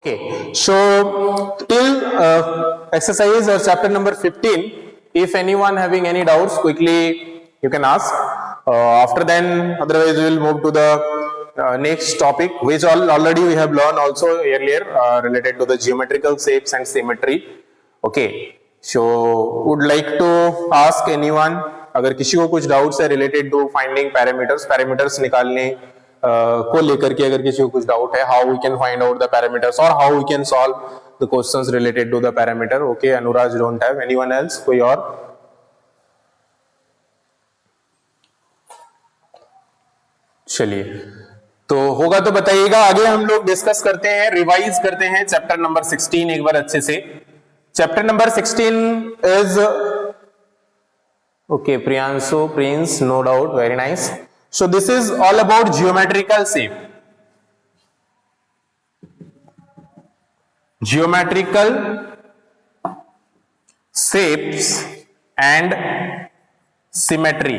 Okay, so till exercise or chapter number 15, if anyone having any doubts, quickly you can ask. After then, otherwise we will move to the next topic, which already we have learned also earlier, related to the geometrical shapes and symmetry. Okay, so would like to ask anyone, अगर किसी को कुछ doubts है related to finding parameters निकालने को लेकर के अगर किसी को कुछ डाउट है, how we can find out the parameters और how we can solve the questions related to the parameter. Okay, Anuraj don't have anyone else, कोई और? चलिए, तो होगा तो बताइएगा. आगे हम लोग डिस्कस करते हैं, रिवाइज करते हैं चैप्टर नंबर 16 एक बार अच्छे से. Chapter number 16 is okay, Priyanshu, Prince, no doubt, very nice. So this is all about geometrical shape. Geometrical shapes and symmetry.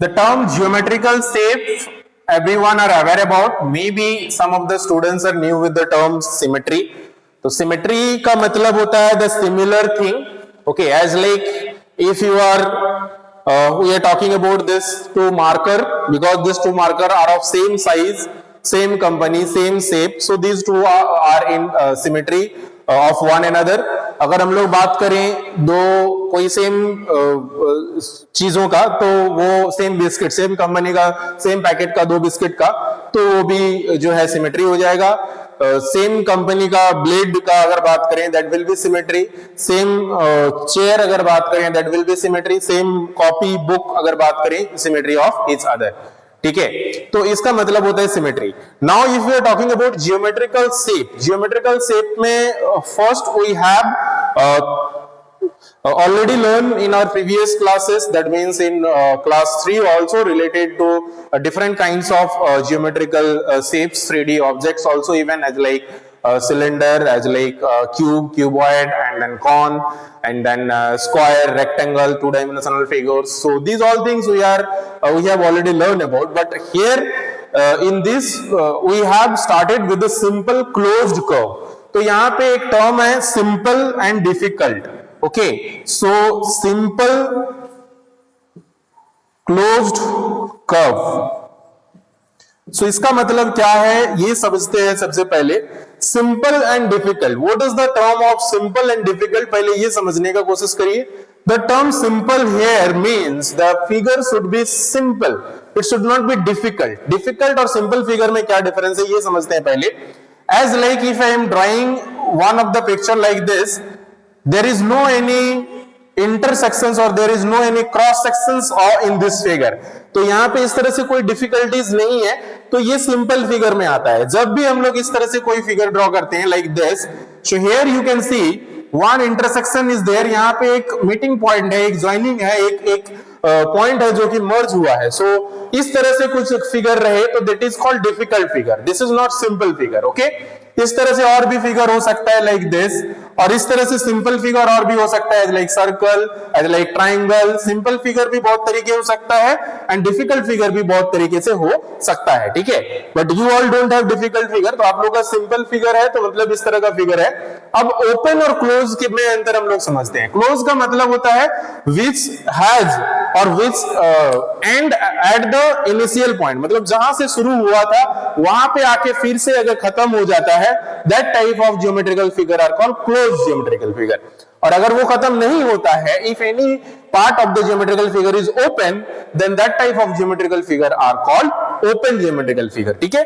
The term geometrical shape everyone are aware about. Maybe some of the students are new with the term symmetry. तो symmetry का मतलब होता है the similar thing. Okay, as like if you are we are talking about this two marker, because these two marker are of same size, same company, same shape, so these two are in symmetry of one another. अगर हम लोग बात करें दो कोई same चीजों का, तो वो सेम बिस्किट, सेम कंपनी का, सेम पैकेट का दो बिस्किट का, तो वो भी जो है सिमेट्री हो जाएगा. सेम कंपनी का ब्लेड का अगर बात करें, that will be symmetry. Same chair अगर बात करें, that will be symmetry. Same copy book अगर बात करें, सिमेट्री ऑफ ईच अदर. ठीक है, तो इसका मतलब होता है symmetry. Now if we are talking about geometrical shape, geometrical shape में first we have already learned in our previous classes, that means in class 3 also, related to different kinds of geometrical shapes, 3D objects also, even as like cylinder, as like cube, cuboid, and then cone, and then square, rectangle, two-dimensional figures. So these all things we have already learned about, but here in this we have started with the simple closed curve. तो यहाँ पे एक term है simple and difficult. Okay, so simple closed curve. So इसका मतलब क्या है ये समझते हैं सबसे पहले. Simple and difficult. What is the term of simple and difficult? पहले ये समझने का कोशिश करिए. The term simple here means the figure should be simple. It should not be difficult. Difficult और simple figure में क्या difference है ये समझते हैं पहले. As like if I am drawing one of the picture like this, there is no any intersections or there is no any cross sections or in this figure. तो यहाँ पे इस तरह से कोई difficulties नहीं है, तो ये simple figure में आता है. जब भी हम लोग इस तरह से कोई figure draw करते हैं like this, so here you can see one intersection is there. यहाँ पे एक meeting point है, एक joining है, एक point है जो कि merge हुआ है. So इस तरह से कुछ figure रहे तो that is called difficult figure. This is not simple figure. Okay? इस तरह से और भी फिगर हो सकता है लाइक दिस, और इस तरह से सिंपल फिगर और भी हो सकता है like circle, as like triangle. Simple figure भी बहुत तरीके हो सकता है एंड डिफिकल्ट फिगर भी बहुत तरीके से हो सकता है. ठीक है, but you all don't have difficult figure, तो आप लोग का सिंपल फिगर है तो मतलब इस तरह का फिगर है. अब ओपन और क्लोज के में अंतर हम लोग समझते हैं. क्लोज का मतलब होता है विच हैज और which end at the initial point, मतलब जहां से शुरू हुआ था वहां पे आके फिर से अगर खत्म हो जाता है, that type of geometrical figure are called closed geometrical figure. और अगर वो खत्म नहीं होता है, if any part of the geometrical figure is open, then that type of geometrical figure are called open geometrical figure. ठीक है,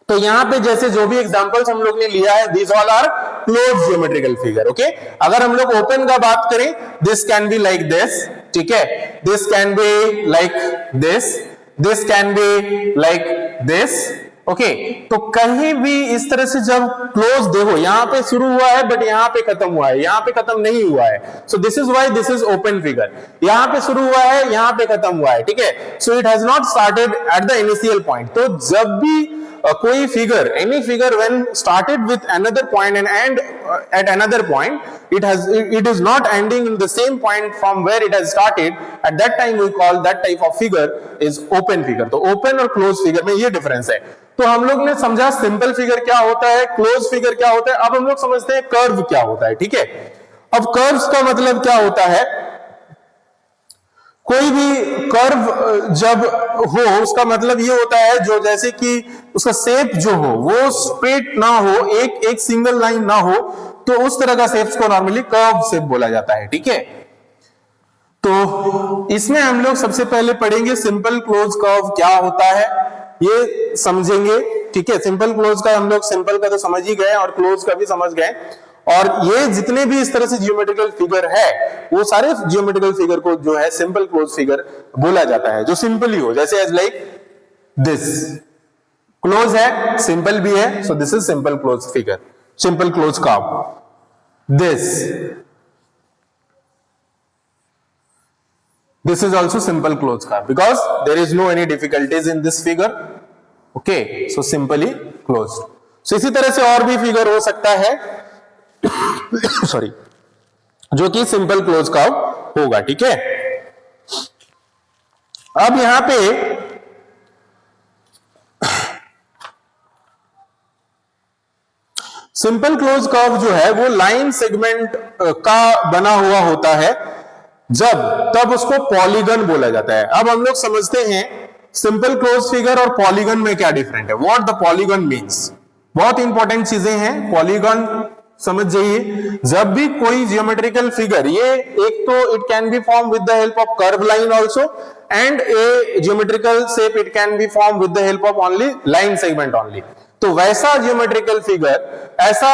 तो यहाँ पे जैसे जो भी एग्जांपल्स हम लोग ने लिया है, these all are closed geometrical figure. Okay, अगर हम लोग ओपन का बात करें, this can be like this. ठीक है, this can be like this can be like this. Okay, तो कहीं भी इस तरह से जब क्लोज देखो, यहाँ पे शुरू हुआ है बट यहाँ पे खत्म हुआ है, यहाँ पे खत्म नहीं हुआ है. So this is why this is open figure. यहाँ पे शुरू हुआ है, यहाँ पे खत्म हुआ है. ठीक है, so it has not started at the initial point. तो जब भी कोई figure, any figure when started with another point and and at another point, it is not ending in the same point from where it has started. At that time we call that type of figure is open figure. तो open और closed figure में ये difference है. तो हम लोग ने समझा सिंपल फिगर क्या होता है, क्लोज फिगर क्या होता है। अब हम लोग समझते हैं कर्व क्या होता है, ठीक है। अब कर्व्स का मतलब क्या होता है, कोई भी कर्व जब हो उसका मतलब ये होता है जो जैसे कि उसका शेप जो हो वो स्ट्रेट ना हो, एक सिंगल लाइन ना हो, तो उस तरह का शेप्स को नॉर्मली कर्व शेप बोला जाता है, ठीक है। तो इसमें हम लोग सबसे पहले पढ़ेंगे सिंपल क्लोज कर्व क्या होता है, ये समझेंगे, ठीक है। सिंपल क्लोज का हम लोग सिंपल का तो समझ ही गए और क्लोज का भी समझ गए, और ये जितने भी इस तरह से जियोमेट्रिकल फिगर है वो सारे जियोमेट्रिकल फिगर को जो है सिंपल क्लोज फिगर बोला जाता है, जो सिंपल ही हो, जैसे एज लाइक दिस क्लोज है, सिंपल भी है, so this is simple close figure, simple close curve. This is also simple closed curve because there is no any difficulties in this figure. Okay, so simply closed. So इसी तरह से और भी figure हो सकता है सॉरी जो कि सिंपल क्लोज कर्व होगा, ठीक है। अब यहां पे सिंपल क्लोज कर्व जो है वो लाइन सेगमेंट का बना हुआ होता है, तब उसको पॉलीगन बोला जाता है। अब हम लोग समझते हैं सिंपल क्लोज फिगर और पॉलीगन में क्या डिफरेंट है, व्हाट द पॉलीगन मींस। बहुत इंपॉर्टेंट चीजें हैं, पॉलीगन समझ जाइए। जब भी कोई जियोमेट्रिकल फिगर, ये एक तो it can be form with the help of curve line also, and a geometrical shape it can be form with the help of only line segment only. तो वैसा जियोमेट्रिकल फिगर, ऐसा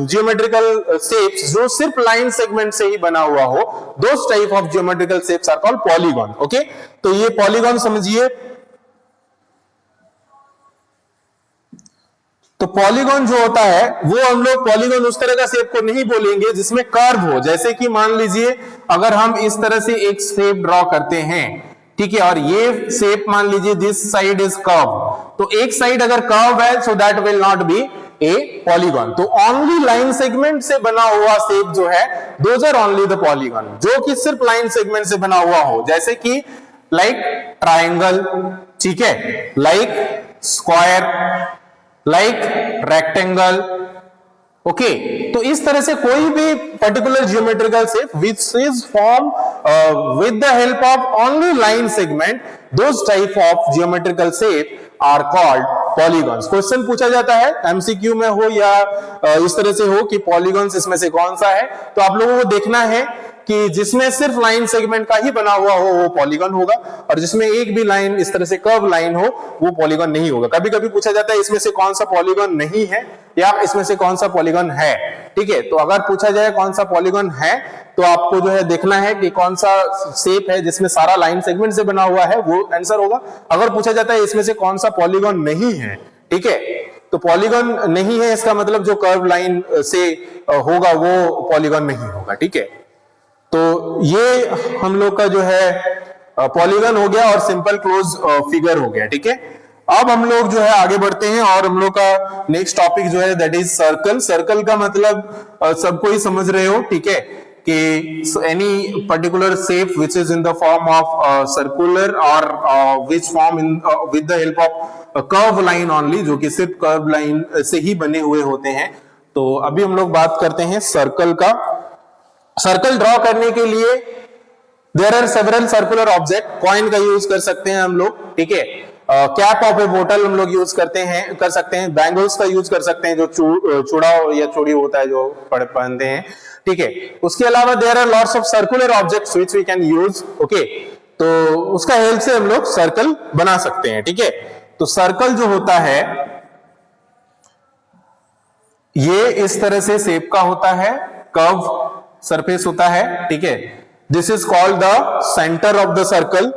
geometrical shapes जो सिर्फ line segment से ही बना हुआ हो, those type of geometrical shapes are called polygon. Okay, तो ये पॉलीगन समझिए। तो पॉलीगन जो होता है वो हम लोग पॉलीगन उस तरह का शेप को नहीं बोलेंगे जिसमें कर्व हो। जैसे कि मान लीजिए अगर हम इस तरह से एक शेप ड्रॉ करते हैं, ठीक है, और ये शेप मान लीजिए दिस साइड इज कर्व, तो एक साइड अगर कर्व है so that will not be a polygon. तो ओनली लाइन सेगमेंट से बना हुआ शेप जो है those are only the polygon, जो कि सिर्फ लाइन सेगमेंट से बना हुआ हो, जैसे कि लाइक ट्राइंगल, ठीक है, like square, like rectangle. Okay, तो इस तरह से कोई भी particular geometrical shape which is form with the help of only line segment, those type of geometrical shape are called polygons. Question पूछा जाता है एमसीक्यू में हो या इस तरह से हो कि पॉलीगन्स इसमें से कौन सा है, तो आप लोगों को देखना है कि जिसमें सिर्फ लाइन सेगमेंट का ही बना हुआ हो वो पॉलीगन होगा, और जिसमें एक भी लाइन इस तरह से कर्व लाइन हो वो पॉलीगन नहीं होगा। कभी कभी पूछा जाता है इसमें से कौन सा पॉलीगन नहीं है या इसमें से कौन सा पॉलीगन है, ठीक है। तो अगर पूछा जाए कौन सा पॉलीगन है तो आपको जो है देखना है कि कौन सा शेप है जिसमें सारा लाइन सेगमेंट से बना हुआ है, वो आंसर होगा। अगर पूछा जाता है इसमें से कौन सा पॉलीगन नहीं है, ठीक है, तो पॉलीगन नहीं है इसका मतलब जो कर्व लाइन से होगा वो पॉलीगन नहीं होगा, ठीक है। तो ये हम लोग का जो है पॉलीगन हो गया और सिंपल क्लोज फिगर हो गया, ठीक है। अब हम लोग जो है आगे बढ़ते हैं और हम लोग का नेक्स्ट टॉपिक जो है दैट इज सर्कल। सर्कल का मतलब सबको ही समझ रहे हो, ठीक है, कि any particular shape which is in the form of circular और which form in with the help of curve line only, जो कि सिर्फ कर्व लाइन से ही बने हुए होते हैं। तो अभी हम लोग बात करते हैं सर्कल का। सर्कल ड्रॉ करने के लिए there are several circular object. Coin का यूज कर सकते हैं हम लोग, ठीक है, कैप ऑफ ए बोतल हम लोग यूज कर सकते हैं, बैंगल्स का यूज कर सकते हैं जो चूड़ा या चूड़ी होता है जो पहनते हैं, ठीक है। उसके अलावा there are lots of circular objects which we can use, okay, तो उसका हेल्प से हम लोग सर्कल बना सकते हैं, ठीक है। तो सर्कल जो होता है ये इस तरह से शेप का होता है, कर्व सरफेस होता है, ठीक है। This is called the centre of the circle,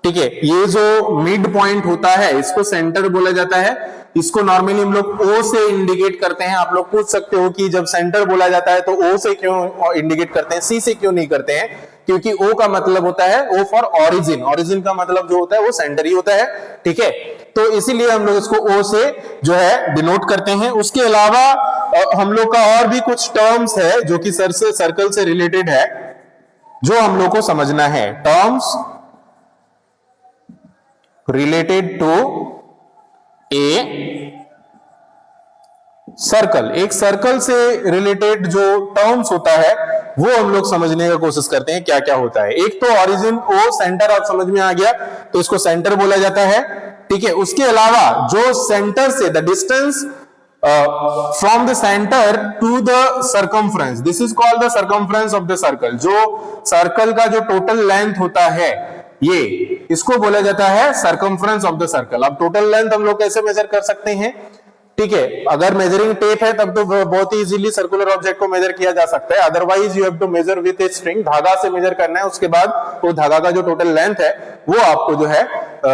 ठीक है। ये जो मिड पॉइंट होता है इसको सेंटर बोला जाता है। इसको नॉर्मली हम लोग ओ से इंडिकेट करते हैं। आप लोग पूछ सकते हो कि जब सेंटर बोला जाता है तो ओ से क्यों इंडिकेट करते हैं, सी से क्यों नहीं करते हैं? क्योंकि ओ का मतलब होता है ओ फॉर ऑरिजिन, ऑरिजिन का मतलब जो होता है वो सेंटर ही होता है, ठीक है। तो इसीलिए हम लोग इसको ओ से जो है डिनोट करते हैं। उसके अलावा हम लोग का और भी कुछ टर्म्स है जो कि सर्कल से रिलेटेड है, जो हम लोग को समझना है। Terms related to a circle, एक सर्कल से रिलेटेड जो टर्म्स होता है वो हम लोग समझने का कोशिश करते हैं क्या क्या होता है। एक तो ओरिजिन ओ सेंटर आप समझ में आ गया, तो इसको सेंटर बोला जाता है, ठीक है। उसके अलावा जो सेंटर से the distance from the centre to the circumference, this is called the circumference of the circle. जो सर्कल का जो टोटल लेंथ होता है ये, इसको बोला जाता है सर्कमफ्रेंस ऑफ द सर्कल। अब टोटल लेंथ हम लोग कैसे मेजर कर सकते हैं, ठीक है। अगर मेजरिंग टेप है तब तो बहुत ही इजीली सर्कुलर ऑब्जेक्ट को मेजर किया जा सकता है, otherwise you have to measure with a string, धागा से मेजर करना है। उसके बाद वो धागा का जो टोटल लेंथ है वो आपको जो है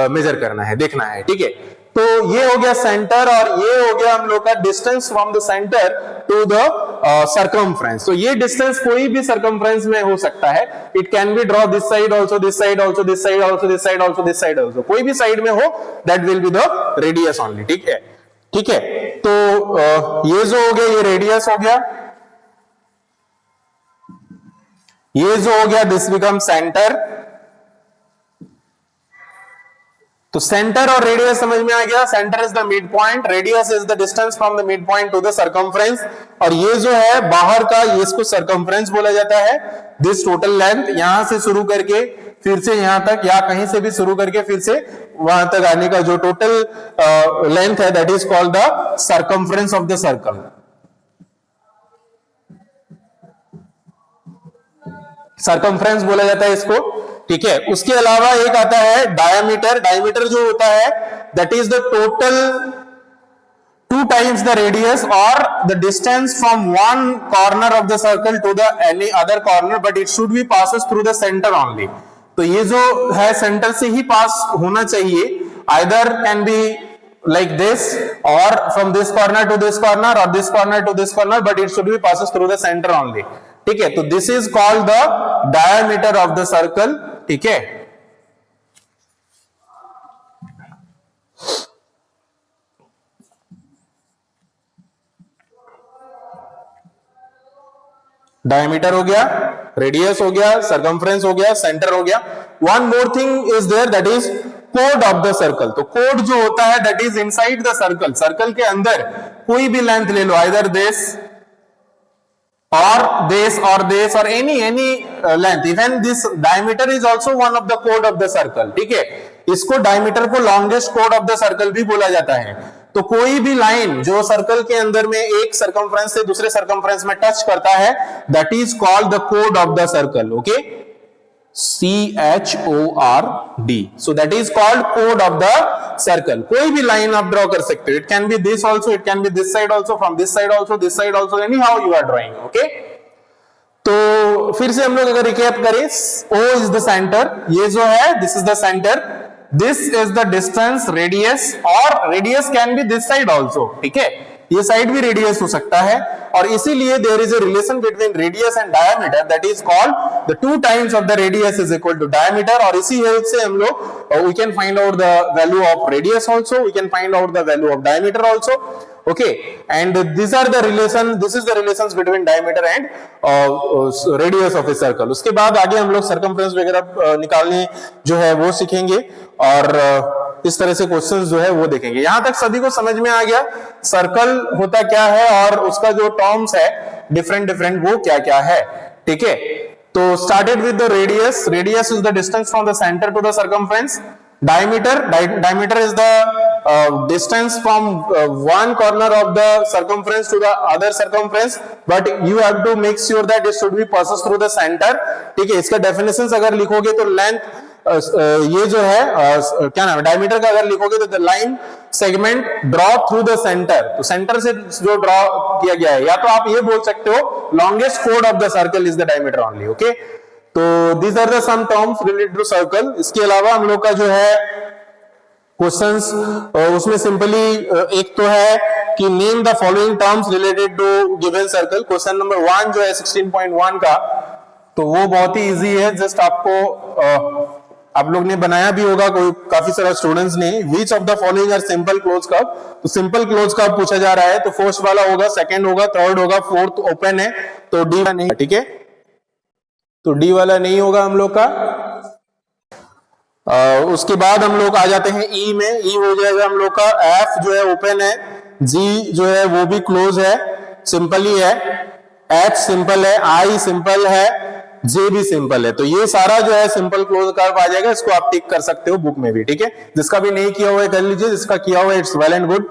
मेजर करना है, देखना है, ठीक है। तो ये हो गया सेंटर, और ये हो गया हम लोग का distance from the centre to the circumference. तो ये डिस्टेंस कोई भी सर्कमफ्रेंस में हो सकता है, it can B draw this side also, this side also, this side also, this side also, this side also, कोई भी साइड में हो, that will be the radius only, ठीक है, ठीक है। तो ये जो हो गया ये रेडियस हो गया, ये जो हो गया दिस बिकम सेंटर। तो सेंटर और रेडियस समझ में आ गया, centre is the mid point, radius is the distance from the mid point two the circumference, और ये जो है बाहर का, ये इसको सर्कमफ्रेंस बोला जाता है। दिस टोटल लेंथ यहां से शुरू करके फिर से यहां तक, या कहीं से भी शुरू करके फिर से वहां तक आने का जो टोटल लेंथ है, that is called the circumference of the circle. Circumference बोला जाता है इसको, ठीक है। उसके अलावा एक आता है डायामीटर। डायामीटर जो होता है that is the total 2 times the radius or the distance from one corner of the circle to the any other corner, but it should be passes through the center only। तो ये जो है centre से ही पास होना चाहिए, either can be like this or from this corner to this corner or this corner to this corner, but it should be passes through the center only, ठीक है। तो this is called the diameter of the circle, ठीक है। Diameter हो गया, radius हो गया, circumference हो गया, सेंटर हो गया। One more thing is there, that is कोड ऑफ द सर्कल। तो कोड जो होता है that is inside the circle, circle के अंदर कोई भी लेंथ ले लो, आइदर दिस और दिस और any length, even this diameter is also one of the कोड ऑफ द सर्कल, ठीक है। इसको डायमीटर को लॉन्गेस्ट कोड ऑफ द सर्कल भी बोला जाता है। तो कोई भी लाइन जो सर्कल के अंदर में एक सर्कमफ्रेंस से दूसरे सर्कमफ्रेंस में टच करता है, दैट इज कॉल्ड द कोड of the circle, okay, CHORD। So that is called कोड ऑफ द सर्कल। कोई भी लाइन आप ड्रॉ कर सकते हो, it can be this also, it can be this side also, from this side also, this side also, anyhow you are drawing, okay. तो फिर से हम लोग अगर रिकैप करें, O इज द सेंटर, ये जो है this is the centre, this is the distance radius, और radius can be this side also, ठीक है, ये साइड भी रेडियस हो सकता है। और इसीलिए there is a relation between radius and diameter, that is called the 2 times of the radius is equal to diameter. और इसी हेल्प से हम लोग we can find out the value of radius also, we can find out the value of diameter also, okay, and these are the relation, this is the relations between diameter and radius of a circle। उसके बाद आगे हम लोग circumference वगैरह निकालने जो है वो सीखेंगे, और इस तरह से क्वेश्चंस जो है वो देखेंगे। यहां तक सभी को समझ में आ गया सर्कल होता क्या है और उसका जो टर्म्स है डिफरेंट वो क्या क्या है, ठीक है। तो started with the radius, radius is the distance from the centre to the circumference. Diameter is the distance from one corner of the circumference to the other circumference, but you have to make sure that it should be passes through the center, ठीक है। इसका definitions अगर लिखोगे तो length, ये जो है क्या नाम है, डायमीटर का अगर लिखोगे तो the line segment draw through the centre, तो सेंटर से जो ड्रॉ किया गया है, या तो आप ये बोल सकते हो लॉन्गेस्ट कोड of the circle is the diameter only, okay. तो these are the some terms related to circle। इसके अलावा हम लोग का जो है क्वेश्चंस, उसमें सिंपली एक तो है कि name the following terms related to given circle. Question number 1 जो है 16.1 का, तो वो बहुत ही इजी है, जस्ट आपको आप लोग ने बनाया भी होगा, कोई काफी सारा स्टूडेंट्स ने। Which of the following are simple close curve, तो सिंपल क्लोज कर्व पूछा जा रहा है, तो फर्स्ट वाला होगा, सेकंड होगा, थर्ड होगा, फोर्थ ओपन है, तो डी नहीं, ठीक है, तो डी वाला नहीं होगा हम लोग का। उसके बाद हम लोग आ जाते हैं ई में। ई हो जाएगा हम लोग का एफ जो है ओपन है, जी जो है वो भी क्लोज है, सिंपल ही है, एच सिंपल है, आई सिंपल है, जे भी सिंपल है। तो ये सारा जो है सिंपल क्लोज कर्व आ जाएगा, इसको आप टिक कर सकते हो बुक में भी, ठीक है। जिसका भी नहीं किया हुआ है कर लीजिए, जिसका किया हुआ है it's well and good.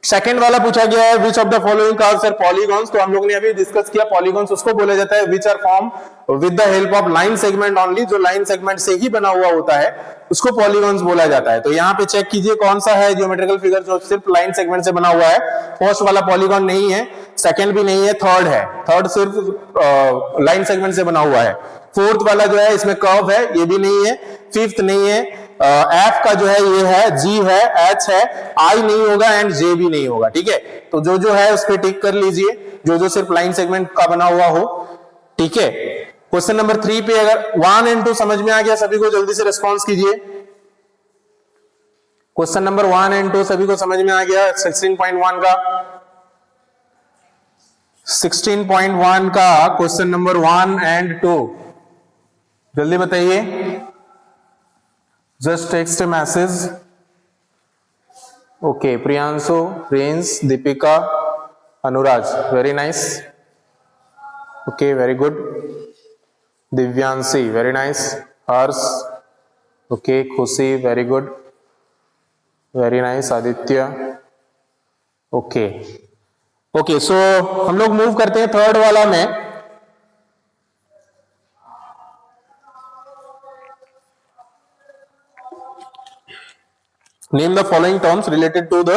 Second वाला पूछा गया है which of the following curves are polygons. तो हम लोग ने अभी डिस्कस किया पॉलीगॉन्स उसको बोला जाता है which are form with the help of line segment only, जो लाइन सेगमेंट से ही बना हुआ होता है उसको पॉलीगॉन्स बोला जाता है। तो यहाँ पे चेक कीजिए कौन सा है ज्योमेट्रिकल फिगर जो सिर्फ लाइन सेगमेंट से बना हुआ है। फर्स्ट वाला पॉलीगॉन नहीं है, सेकंड भी नहीं है, थर्ड है, थर्ड सिर्फ लाइन सेगमेंट से बना हुआ है। फोर्थ वाला जो है इसमें कर्व है, ये भी नहीं है। फिफ्थ नहीं है, एफ का जो है ये है, जी है, एच है, आई नहीं होगा एंड जे भी नहीं होगा, ठीक है। तो जो जो है उस पर टिक कर लीजिए, जो जो सिर्फ लाइन सेगमेंट का बना हुआ हो, ठीक है। क्वेश्चन नंबर 3 पे अगर 1 एंड 2 समझ में आ गया सभी को, जल्दी से रिस्पॉन्स कीजिए। क्वेश्चन नंबर 1 एंड 2 सभी को समझ में आ गया 16.1 का? 16.1 का क्वेश्चन नंबर 1 एंड 2 जल्दी बताइए। Just text a message. Okay, Priyanshu, Prince, Deepika, Anuraj, very nice. Okay, very good. Divyanshi, very nice. Harsh, okay. Khushi, very good, very nice. Aditya, okay okay. So हम लोग मूव करते हैं थर्ड वाला में। Name the following terms related to the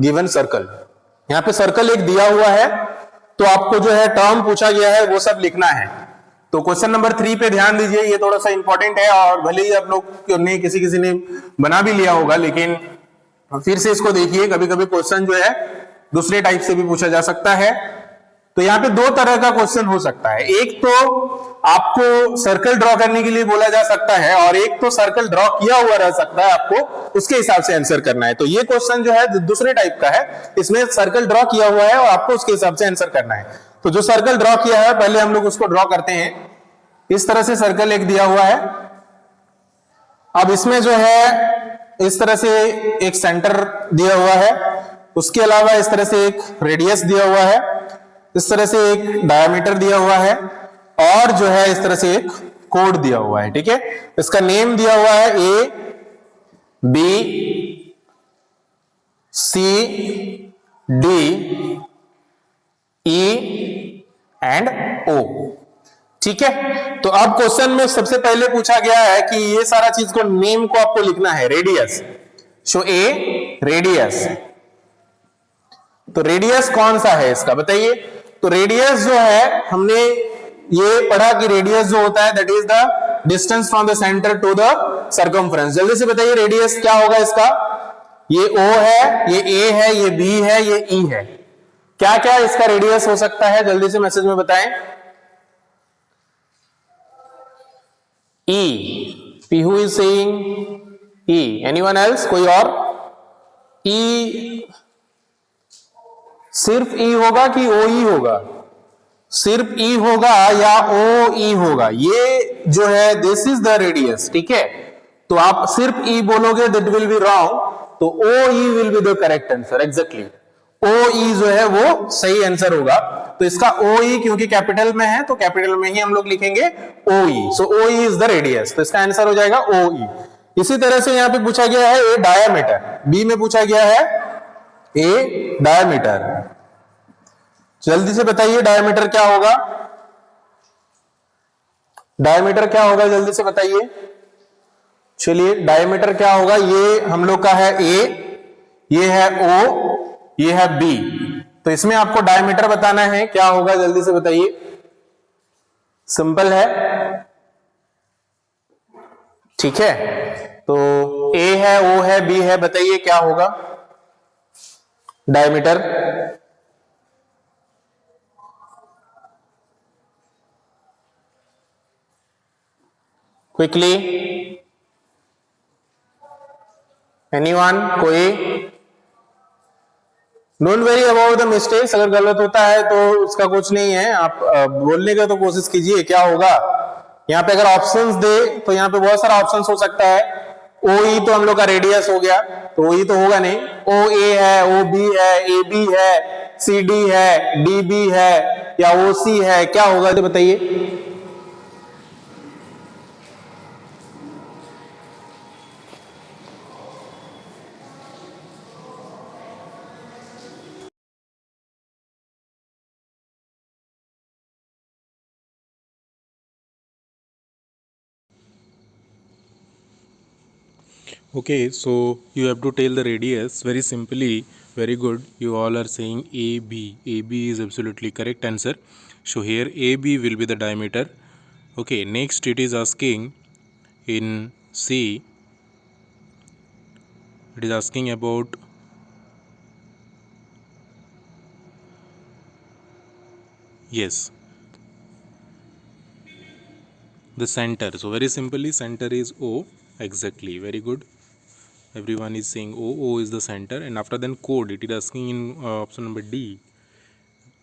given circle. यहां पे circle एक दिया हुआ है, तो आपको जो है टर्म पूछा गया है वो सब लिखना है। तो क्वेश्चन नंबर 3 पे ध्यान दीजिए, ये थोड़ा सा इंपॉर्टेंट है और भले ही आप लोग ने किसी ने बना भी लिया होगा, लेकिन फिर से इसको देखिए। कभी कभी क्वेश्चन जो है दूसरे टाइप से भी पूछा जा सकता है। तो यहाँ पे दो तरह का क्वेश्चन हो सकता है, एक तो आपको सर्कल ड्रॉ करने के लिए बोला जा सकता है और एक तो सर्कल ड्रॉ किया हुआ रह सकता है, आपको उसके हिसाब से आंसर करना है। तो ये क्वेश्चन जो है दूसरे टाइप का है, इसमें सर्कल ड्रॉ किया हुआ है और आपको उसके हिसाब से आंसर करना है। तो जो सर्कल ड्रॉ किया है पहले हम लोग उसको ड्रॉ करते हैं। इस तरह से सर्कल एक दिया हुआ है। अब इसमें जो है इस तरह से एक सेंटर दिया हुआ है, उसके अलावा इस तरह से एक रेडियस दिया हुआ है, इस तरह से एक डायमीटर दिया हुआ है और जो है इस तरह से एक कोड दिया हुआ है, ठीक है। इसका नेम दिया हुआ है A, B, C, D, E and O, ठीक है। तो अब क्वेश्चन में सबसे पहले पूछा गया है कि ये सारा चीज को नेम को आपको लिखना है। रेडियस, सो ए रेडियस। तो रेडियस कौन सा है इसका बताइए। तो रेडियस जो है हमने ये पढ़ा कि रेडियस जो होता है that is the distance from the centre to the circumference. जल्दी से बताइए रेडियस क्या होगा इसका। ये O है, ये A है, ये B है, ये E है। क्या क्या इसका रेडियस हो सकता है, जल्दी से मैसेज में बताएं। E, Pihu is saying E, anyone else, कोई और? E सिर्फ E होगा कि OE होगा? सिर्फ E होगा या OE होगा? ये जो है दिस इज द रेडियस, ठीक है। तो आप सिर्फ E बोलोगे दैट विल बी रॉन्ग, तो OE will be the correct answer. Exactly OE जो है वो सही आंसर होगा। तो इसका OE क्योंकि कैपिटल में है तो कैपिटल में ही हम लोग लिखेंगे OE। So OE is the radius, तो इसका आंसर हो जाएगा OE। इसी तरह से यहां पे पूछा गया है ए डायामीटर, बी में पूछा गया है ए डायामीटर। जल्दी से बताइए डायमीटर क्या होगा। डायमीटर क्या होगा जल्दी से बताइए। चलिए डायमीटर क्या होगा, ये हम लोग का है ए, ये है ओ, ये है बी। तो इसमें आपको डायमीटर बताना है क्या होगा, जल्दी से बताइए। सिंपल है, ठीक है। तो ए है, ओ है, बी है, बताइए क्या होगा डायमीटर। क्विकली एनीवन, कोई? Don't very about the mistakes, अगर गलत होता है तो उसका कुछ नहीं है, आप बोलने का तो कोशिश कीजिए क्या होगा। यहाँ पे अगर ऑप्शंस दे तो यहाँ पे बहुत सारा ऑप्शंस हो सकता है। ओ ई तो हम लोग का रेडियस हो गया, तो ओ ई तो होगा नहीं, ओ ए है, ओ बी है, ए बी है, सी डी है, डी बी है, या ओ सी है, क्या होगा तो बताइए। Okay, so you have to tell the radius very simply. Very good. You all are saying AB. AB is absolutely correct answer. So here AB will be the diameter. Okay, next it is asking in C. It is asking about yes, the center. So very simply center is O. Exactly. Very good. Everyone is saying O is the center, and after then code it is asking in option number D.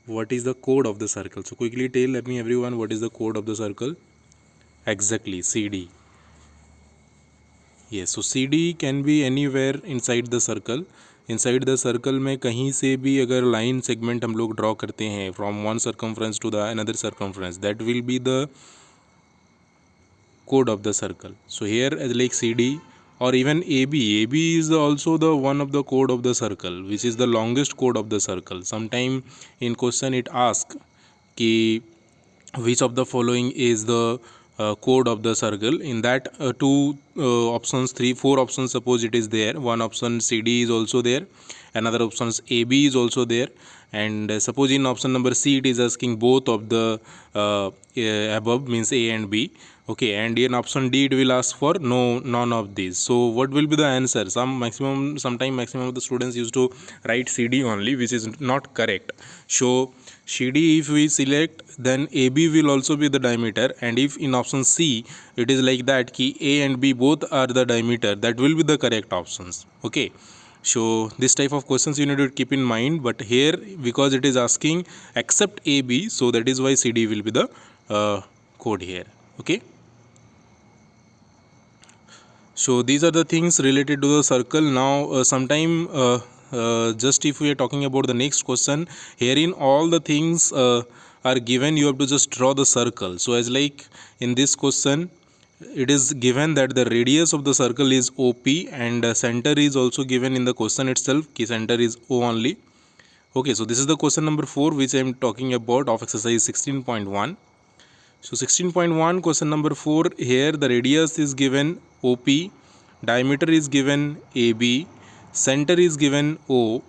What is the code of the circle? So quickly tell me everyone what is the code of the circle. Exactly, CD. Yes, so CD can be anywhere inside the circle. Inside the circle में कहीं से भी अगर line segment हम लोग draw करते हैं from one circumference to the another circumference, that will be the code of the circle. So here as like CD or even AB. AB is also the one of the code of the circle, which is the longest code of the circle. Sometime in question it asks कि which of the following is the code of the circle. In that two options, 4 options, suppose it is there. One option CD is also there, another options AB is also there, and suppose in option number C it is asking both of the above, means A and B. Okay, and in option D it will ask for none of these. So what will be the answer? Sometime maximum of the students used to write CD only, which is not correct. So CD if we select, then AB will also be the diameter, and if in option C it is like that ki A and B both are the diameter, that will be the correct options. Okay, so this type of questions you need to keep in mind, but here because it is asking except AB, so that is why CD will be the code here. Okay, so these are the things related to the circle. Now just if we are talking about the next question, herein all the things are given, you have to just draw the circle. So as like in this question it is given that the radius of the circle is OP, and center is also given in the question itself, ki center is O only. Okay, so this is the question number 4 which I am talking about of exercise 16.1. So 16.1 question number 4, here the radius is given OP, diameter is given AB, center is given O,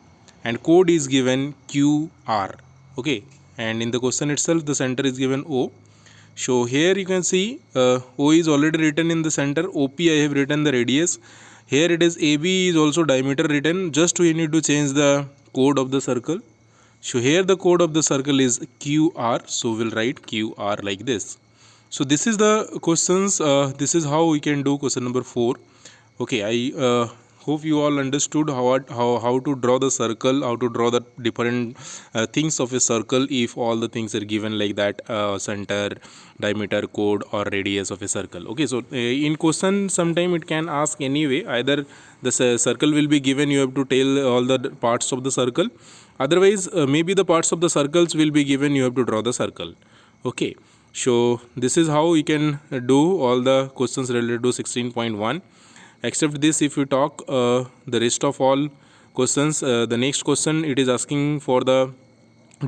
and code is given QR. Okay, and in the question itself the center is given O. So here you can see O is already written in the center, OP I have written the radius. Here it is AB is also diameter written, just we need to change the code of the circle. So here the code of the circle is QR, so we'll write QR like this. So this is the questions, this is how we can do question number 4. Okay, I hope you all understood how to draw the circle, how to draw the different things of a circle if all the things are given like that, center, diameter, code or radius of a circle. Okay, so in question sometime it can ask anyway, either the circle will be given, you have to tell all the parts of the circle, otherwise maybe the parts of the circles will be given, you have to draw the circle. Okay, so this is how we can do all the questions related to 16.1. Except this, if we talk the rest of all questions, the next question it is asking for the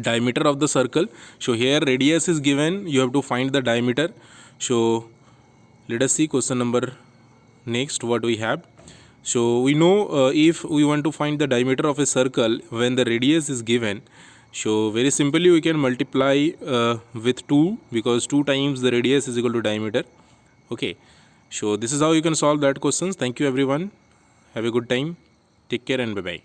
diameter of the circle. So here radius is given, you have to find the diameter. So let us see question number next what we have. So we know if we want to find the diameter of a circle when the radius is given, so very simply we can multiply with 2, because 2 times the radius is equal to diameter. Okay, so this is how you can solve that questions. Thank you everyone, have a good time, take care and bye bye.